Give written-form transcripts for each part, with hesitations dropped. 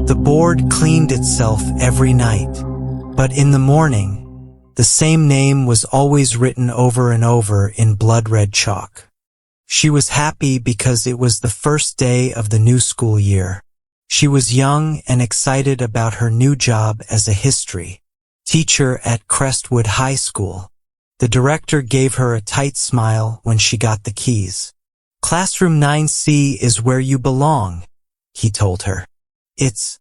The board cleaned itself every night, but in the morning, the same name was always written over and over in blood-red chalk. She was happy because it was the first day of the new school year. She was young and excited about her new job as a history teacher at Crestwood High School. The director gave her a tight smile when she got the keys. "Classroom 9C is where you belong," he told her. "It's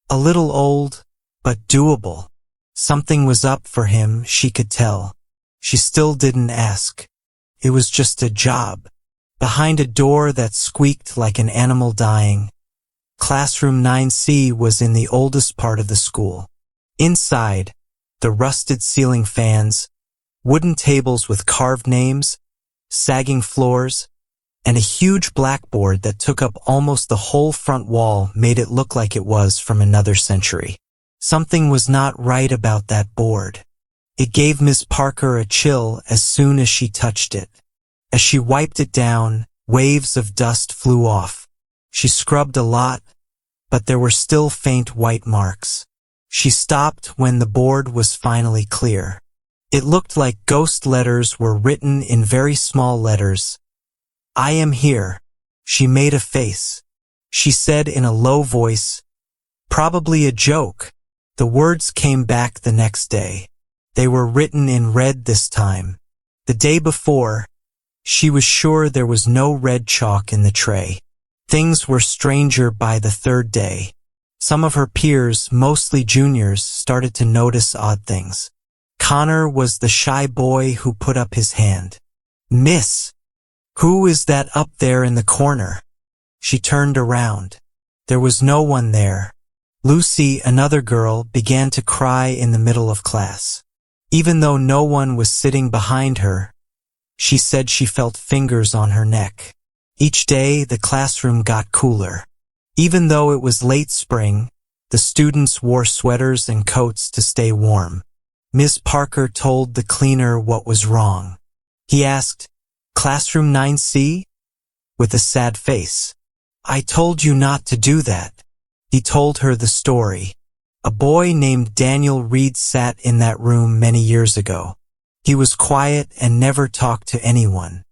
a little old, but doable." Something was up for him, she could tell. She still didn't ask. It was just a job. Behind a door that squeaked like an animal dying, Classroom 9C was in the oldest part of the school. Inside, the rusted ceiling fans, wooden tables with carved names, sagging floors, and a huge blackboard that took up almost the whole front wall made it look like it was from another century. Something was not right about that board. It gave Ms. Parker a chill as soon as she touched it. As she wiped it down, waves of dust flew off. She scrubbed a lot, but there were still faint white marks. She stopped when the board was finally clear. It looked like ghost letters were written in very small letters. "I am here." She made a face. She said in a low voice, "Probably a joke." The words came back the next day. They were written in red this time. The day before, she was sure there was no red chalk in the tray. Things were stranger by the third day. Some of her peers, mostly juniors, started to notice odd things. Connor was the shy boy who put up his hand. "Miss, who is that up there in the corner?" She turned around. There was no one there. Lucy, another girl, began to cry in the middle of class. Even though no one was sitting behind her, she said she felt fingers on her neck. Each day, the classroom got cooler. Even though it was late spring, the students wore sweaters and coats to stay warm. Ms. Parker told the cleaner what was wrong. He asked, "Classroom 9C?" with a sad face. "I told you not to do that." He told her the story. A boy named Daniel Reed sat in that room many years ago. He was quiet and never talked to anyone.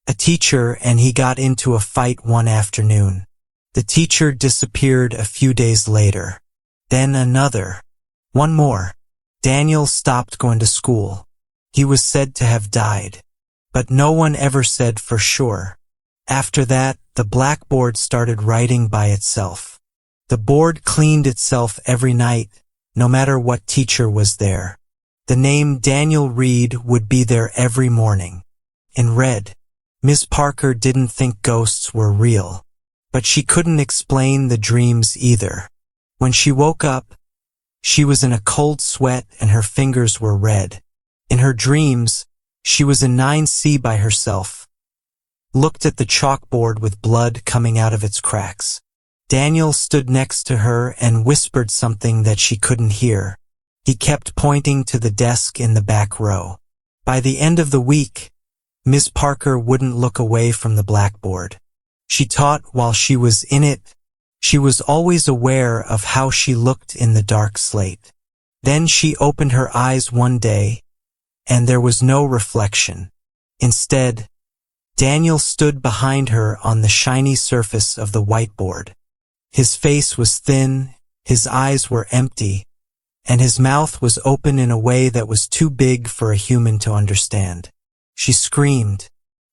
A teacher, and he got into a fight one afternoon. The teacher disappeared a few days later. Then another. One more. Daniel stopped going to school. He was said to have died, but no one ever said for sure. After that, the blackboard started writing by itself. The board cleaned itself every night, no matter what teacher was there. The name Daniel Reed would be there every morning. In red. Ms. Parker didn't think ghosts were real, but she couldn't explain the dreams either. When she woke up, she was in a cold sweat and her fingers were red. In her dreams, she was in 9C by herself, looked at the chalkboard with blood coming out of its cracks. Daniel stood next to her and whispered something that she couldn't hear. He kept pointing to the desk in the back row. By the end of the week, Ms. Parker wouldn't look away from the blackboard. She taught while she was in it. She was always aware of how she looked in the dark slate. Then she opened her eyes one day, and there was no reflection. Instead, Daniel stood behind her on the shiny surface of the whiteboard. His face was thin, his eyes were empty, and his mouth was open in a way that was too big for a human to understand. She screamed.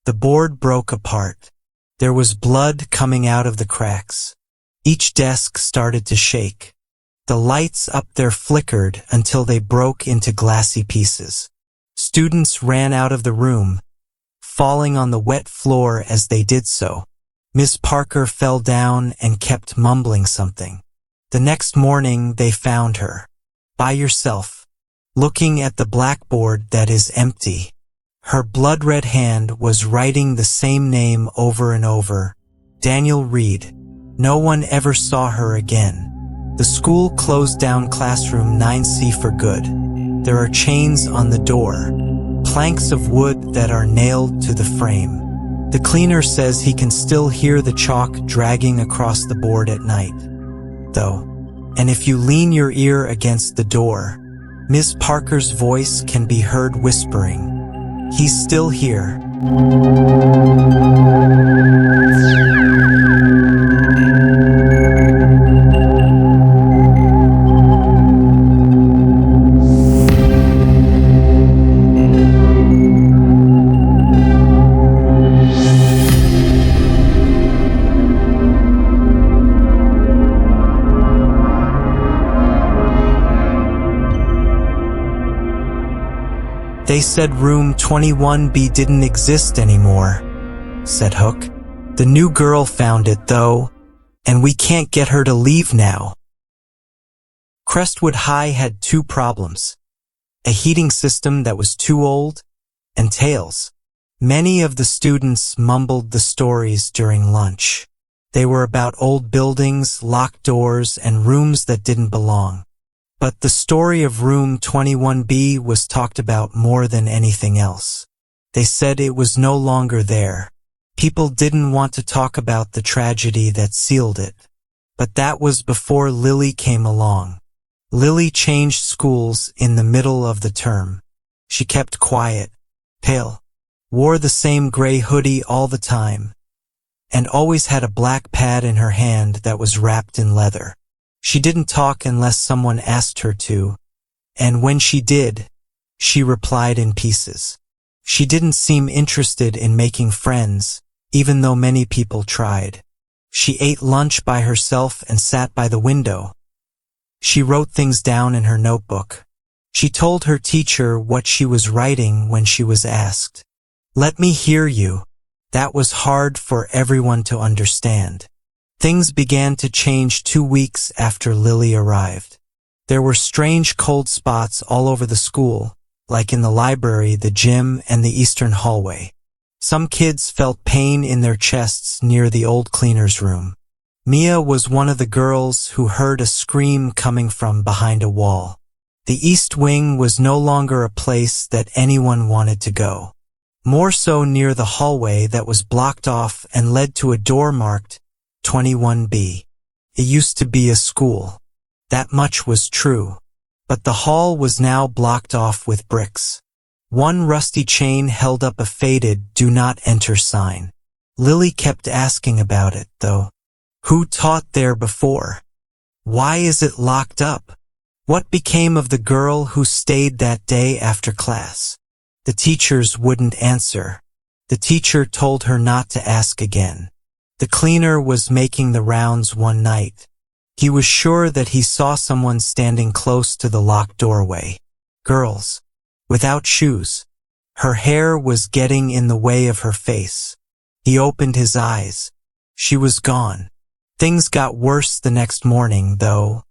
The board broke apart. There was blood coming out of the cracks. Each desk started to shake. The lights up there flickered until they broke into glassy pieces. Students ran out of the room, falling on the wet floor as they did so. Miss Parker fell down and kept mumbling something. The next morning they found her, by herself, looking at the blackboard that is empty. Her blood-red hand was writing the same name over and over, Daniel Reed. No one ever saw her again. The school closed down classroom 9C for good. There are chains on the door, planks of wood that are nailed to the frame. The cleaner says he can still hear the chalk dragging across the board at night, though. and if you lean your ear against the door, Ms. Parker's voice can be heard whispering, "He's still here." "They said room 21B didn't exist anymore," said Hook. "The new girl found it, though, and we can't get her to leave now." Crestwood High had two problems: a heating system that was too old, and tales. Many of the students mumbled the stories during lunch. They were about old buildings, locked doors, and rooms that didn't belong. But the story of room 21B was talked about more than anything else. They said it was no longer there. People didn't want to talk about the tragedy that sealed it. But that was before Lily came along. Lily changed schools in the middle of the term. She kept quiet, pale, wore the same gray hoodie all the time, and always had a black pad in her hand that was wrapped in leather. She didn't talk unless someone asked her to, and when she did, she replied in pieces. She didn't seem interested in making friends, even though many people tried. She ate lunch by herself and sat by the window. She wrote things down in her notebook. She told her teacher what she was writing when she was asked. "Let me hear you." That was hard for everyone to understand. Things began to change 2 weeks after Lily arrived. There were strange cold spots all over the school, like in the library, the gym, and the eastern hallway. Some kids felt pain in their chests near the old cleaner's room. Mia was one of the girls who heard a scream coming from behind a wall. The East Wing was no longer a place that anyone wanted to go. More so near the hallway that was blocked off and led to a door marked 21B. It used to be a school. That much was true. But the hall was now blocked off with bricks. One rusty chain held up a faded "Do Not Enter" sign. Lily kept asking about it, though. Who taught there before? Why is it locked up? What became of the girl who stayed that day after class? The teachers wouldn't answer. The teacher told her not to ask again. The cleaner was making the rounds one night. He was sure that he saw someone standing close to the locked doorway. Girls, without shoes. Her hair was getting in the way of her face. He opened his eyes. She was gone. Things got worse the next morning, though.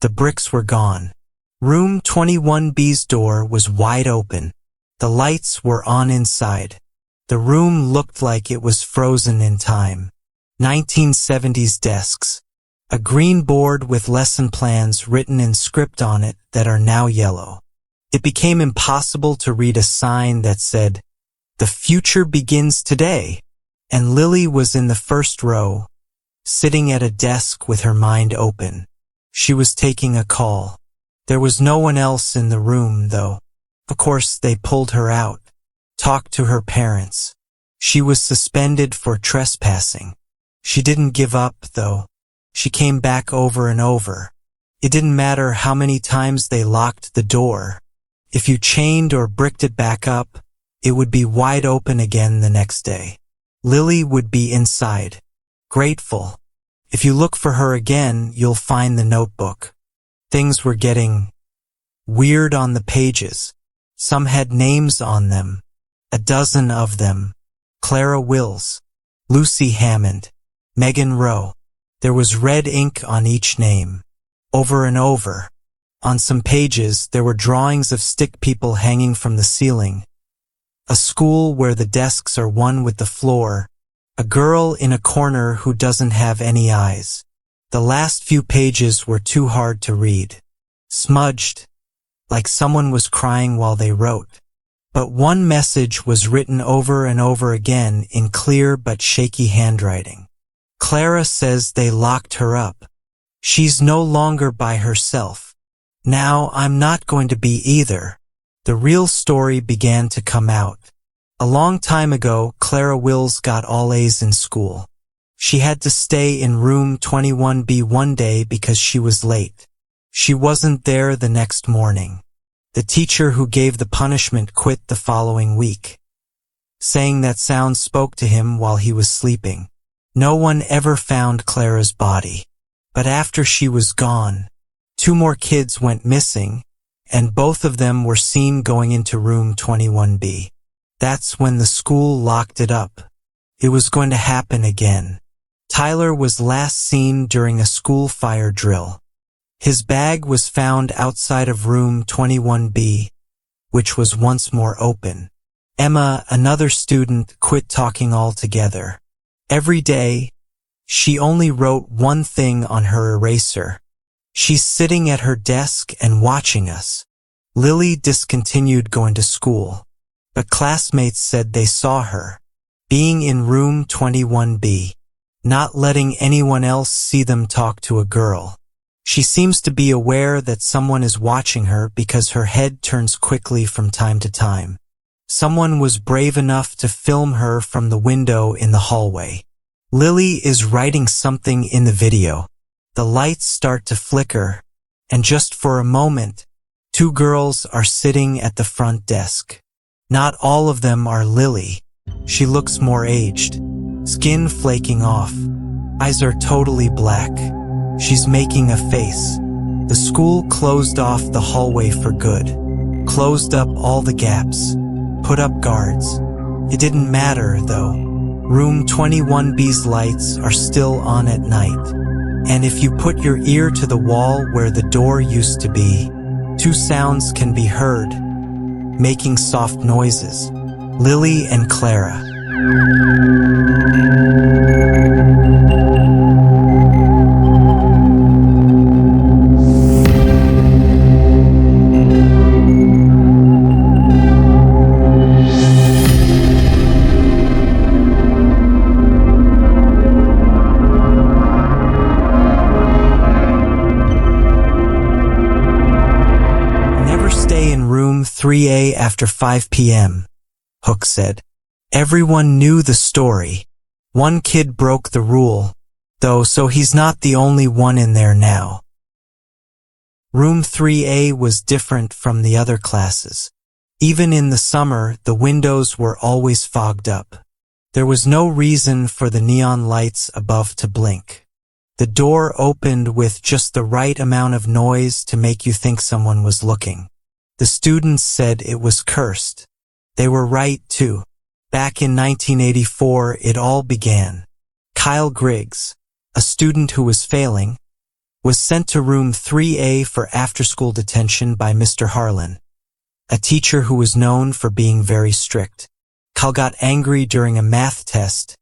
The bricks were gone. Room 21B's door was wide open. The lights were on inside. The room looked like it was frozen in time. 1970s desks. A green board with lesson plans written in script on it that are now yellow. It became impossible to read a sign that said, "The future begins today," and Lily was in the first row, sitting at a desk with her mind open. She was taking a call. There was no one else in the room, though. Of course, they pulled her out, talked to her parents. She was suspended for trespassing. She didn't give up, though. She came back over and over. It didn't matter how many times they locked the door. If you chained or bricked it back up, it would be wide open again the next day. Lily would be inside, grateful. If you look for her again, you'll find the notebook. Things were getting weird on the pages. Some had names on them. 12 of them. Clara Wills, Lucy Hammond, Megan Rowe. There was red ink on each name, over and over. On some pages, there were drawings of stick people hanging from the ceiling. A school where the desks are one with the floor. A girl in a corner who doesn't have any eyes. The last few pages were too hard to read. Smudged, like someone was crying while they wrote. But one message was written over and over again in clear but shaky handwriting. Clara says they locked her up. She's no longer by herself. Now I'm not going to be either. The real story began to come out. A long time ago, Clara Wills got all A's in school. She had to stay in room 21B one day because she was late. She wasn't there the next morning. The teacher who gave the punishment quit the following week, saying that sound spoke to him while he was sleeping. No one ever found Clara's body. But after she was gone, 2 more kids went missing, and both of them were seen going into room 21B. That's when the school locked it up. It was going to happen again. Tyler was last seen during a school fire drill. His bag was found outside of room 21B, which was once more open. Emma, another student, quit talking altogether. Every day, she only wrote one thing on her eraser. She's sitting at her desk and watching us. Lily discontinued going to school, but classmates said they saw her, being in room 21B, not letting anyone else see them talk to a girl. She seems to be aware that someone is watching her because her head turns quickly from time to time. Someone was brave enough to film her from the window in the hallway. Lily is writing something in the video. The lights start to flicker, and just for a moment, 2 girls are sitting at the front desk. Not all of them are Lily. She looks more aged, skin flaking off, eyes are totally black. She's making a face. The school closed off the hallway for good, closed up all the gaps, put up guards. It didn't matter, though. Room 21B's lights are still on at night. And if you put your ear to the wall where the door used to be, 2 sounds can be heard, making soft noises. Lily and Clara. Stay in room 3A after 5 p.m., Hook said. Everyone knew the story. One kid broke the rule, though, so he's not the only one in there now. Room 3A was different from the other classes. Even in the summer, the windows were always fogged up. There was no reason for the neon lights above to blink. The door opened with just the right amount of noise to make you think someone was looking. The students said it was cursed. They were right, too. Back in 1984, it all began. Kyle Griggs, a student who was failing, was sent to room 3A for after-school detention by Mr. Harlan, a teacher who was known for being very strict. Kyle got angry during a math test,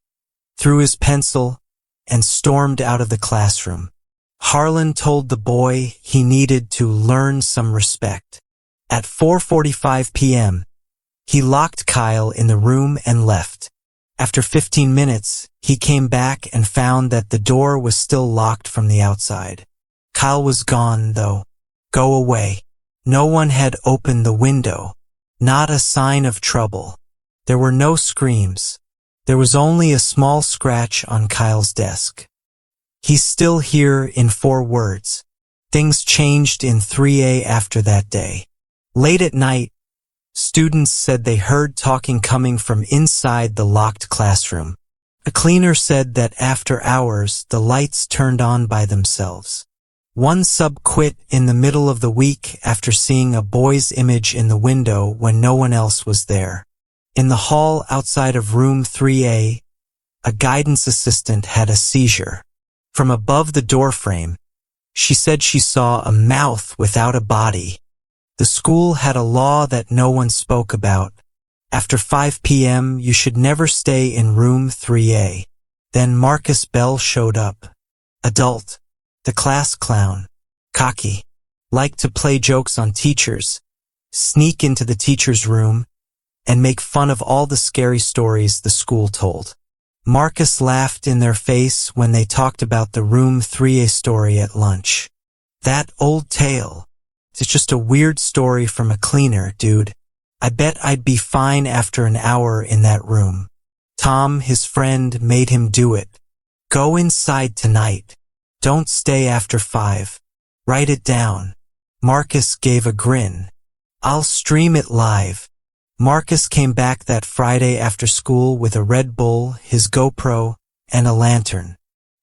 threw his pencil, and stormed out of the classroom. Harlan told the boy he needed to learn some respect. At 4:45 p.m., he locked Kyle in the room and left. After 15 minutes, he came back and found that the door was still locked from the outside. Kyle was gone, though. Go away. No one had opened the window. Not a sign of trouble. There were no screams. There was only a small scratch on Kyle's desk. He's still here in 4 words. Things changed in 3A after that day. Late at night, students said they heard talking coming from inside the locked classroom. A cleaner said that after hours, the lights turned on by themselves. One sub quit in the middle of the week after seeing a boy's image in the window when no one else was there. In the hall outside of room 3A, a guidance assistant had a seizure. From above the doorframe, she said she saw a mouth without a body. The school had a law that no one spoke about. After 5 p.m., you should never stay in room 3A. Then Marcus Bell showed up. Adult. The class clown. Cocky. Liked to play jokes on teachers, sneak into the teacher's room, and make fun of all the scary stories the school told. Marcus laughed in their face when they talked about the Room 3A story at lunch. That old tale. It's just a weird story from a cleaner, dude. I bet I'd be fine after an hour in that room. Tom, his friend, made him do it. Go inside tonight. Don't stay after 5. Write it down. Marcus gave a grin. I'll stream it live. Marcus came back that Friday after school with a Red Bull, his GoPro, and a lantern.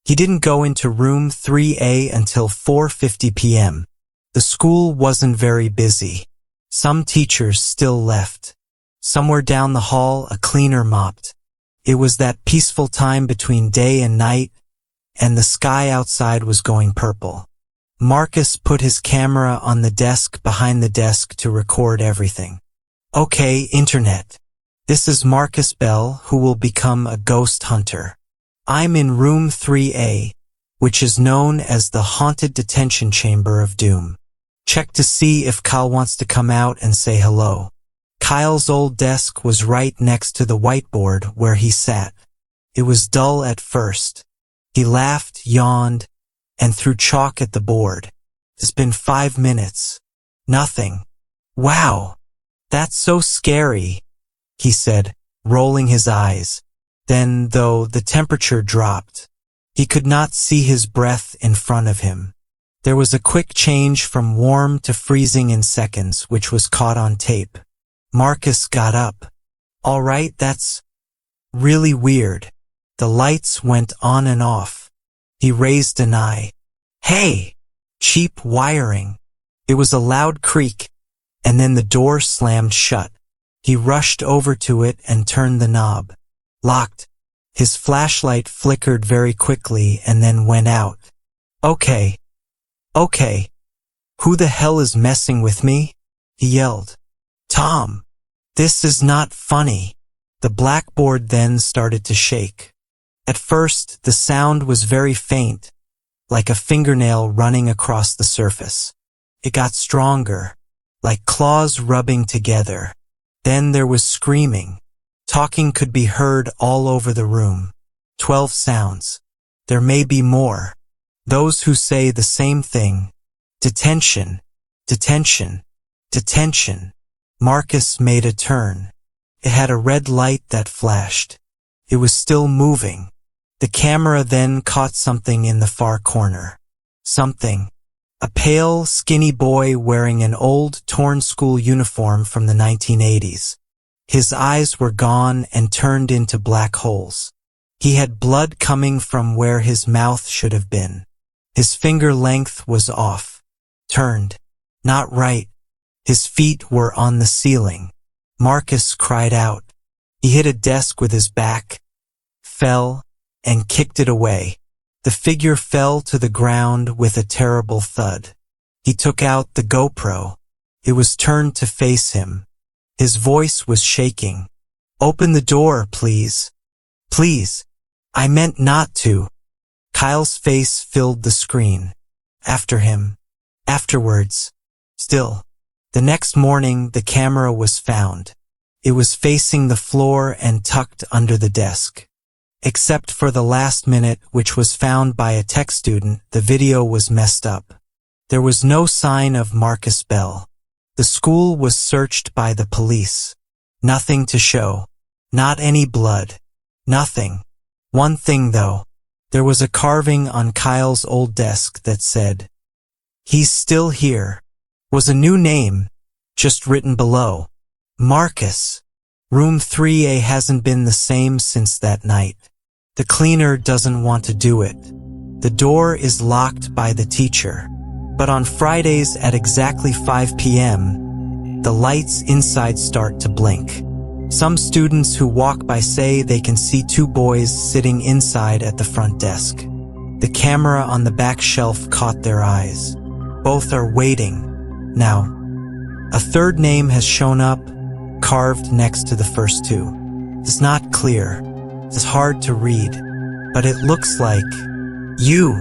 He didn't go into room 3A until 4:50 p.m. The school wasn't very busy. Some teachers still left. Somewhere down the hall, a cleaner mopped. It was that peaceful time between day and night, and the sky outside was going purple. Marcus put his camera on the desk behind the desk to record everything. Okay, Internet. This is Marcus Bell, who will become a ghost hunter. I'm in room 3A, which is known as the Haunted Detention Chamber of Doom. Check to see if Kyle wants to come out and say hello. Kyle's old desk was right next to the whiteboard where he sat. It was dull at first. He laughed, yawned, and threw chalk at the board. It's been 5 minutes. Nothing. Wow. That's so scary, he said, rolling his eyes. Then, though, the temperature dropped. He could not see his breath in front of him. There was a quick change from warm to freezing in seconds, which was caught on tape. Marcus got up. All right, that's really weird. The lights went on and off. He raised an eye. Hey! Cheap wiring. It was a loud creak, and then the door slammed shut. He rushed over to it and turned the knob. Locked. His flashlight flickered very quickly and then went out. Okay. Who the hell is messing with me? He yelled. Tom, this is not funny. The blackboard then started to shake. At first, the sound was very faint, like a fingernail running across the surface. It got stronger, like claws rubbing together. Then there was screaming. Talking could be heard all over the room. 12 sounds. There may be more. Those who say the same thing. Detention, detention, detention. Marcus made a turn. It had a red light that flashed. It was still moving. The camera then caught something in the far corner. Something. A pale, skinny boy wearing an old, torn school uniform from the 1980s. His eyes were gone and turned into black holes. He had blood coming from where his mouth should have been. His finger length was off. Turned. Not right. His feet were on the ceiling. Marcus cried out. He hit a desk with his back, fell, and kicked it away. The figure fell to the ground with a terrible thud. He took out the GoPro. It was turned to face him. His voice was shaking. Open the door, please. Please. I meant not to. Kyle's face filled the screen. After him. Afterwards. Still. The next morning, the camera was found. It was facing the floor and tucked under the desk. Except for the last minute, which was found by a tech student, the video was messed up. There was no sign of Marcus Bell. The school was searched by the police. Nothing to show. Not any blood. Nothing. One thing though. There was a carving on Kyle's old desk that said, "He's still here." Was a new name, just written below. Marcus. Room 3A hasn't been the same since that night. The cleaner doesn't want to do it. The door is locked by the teacher. But on Fridays at exactly 5 p.m., the lights inside start to blink. Some students who walk by say they can see 2 boys sitting inside at the front desk. The camera on the back shelf caught their eyes. Both are waiting. Now, a third name has shown up, carved next to the first 2. It's not clear. It's hard to read, but it looks like you.